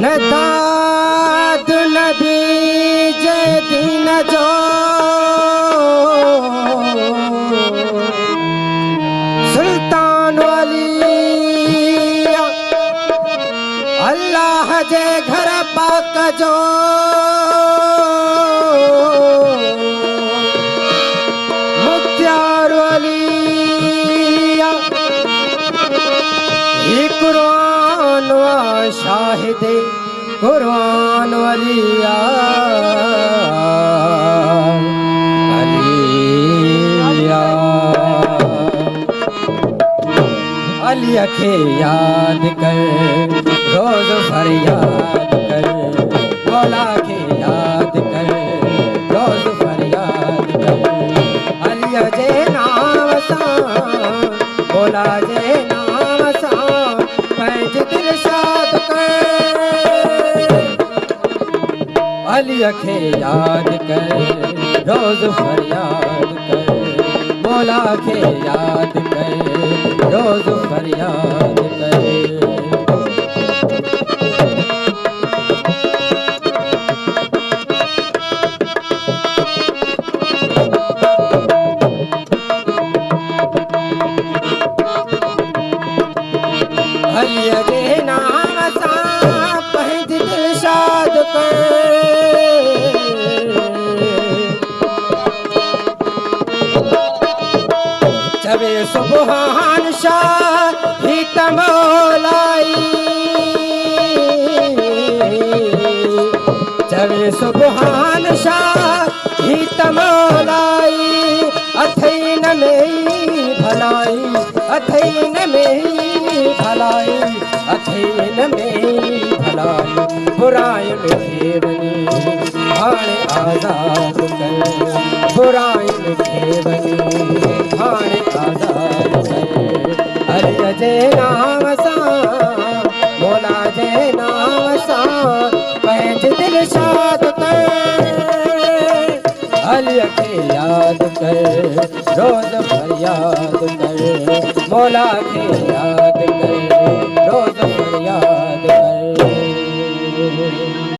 न दाद न बीज दिन जो सुल्तान वली अल्लाह जे घर पाक जो मुख्तार वली कुरान व शाहिदे कुरान वलिया अलिया अलिया के याद कर रोज फरियाद कर मौला के याद कर रोज फरियाद कर अलिया जे नाम सा मौला जे नाम सा पैज दिल शाद कर अलिया के याद कर रोज फरियाद कर मौला के याद कर रोज फरियाद कर अलिया जे नाम सा पैज दिल शाद कर जबे सुबहान शाह ही तमौलाई जबे सुबहान शाह ही तमौलाई अथैन में भलाई अथैन में भलाई अथैन में भलाई बुराई में खेवनी भाणे आजाद कर बुराई में खेवनी भाणे आजाद कर अलिया जे नाम सा मौला जे नाम सा पैज दिल शाद कर अलिया के याद कर रोज फरियाद कर मौला के याद कर रोज फरियाद कर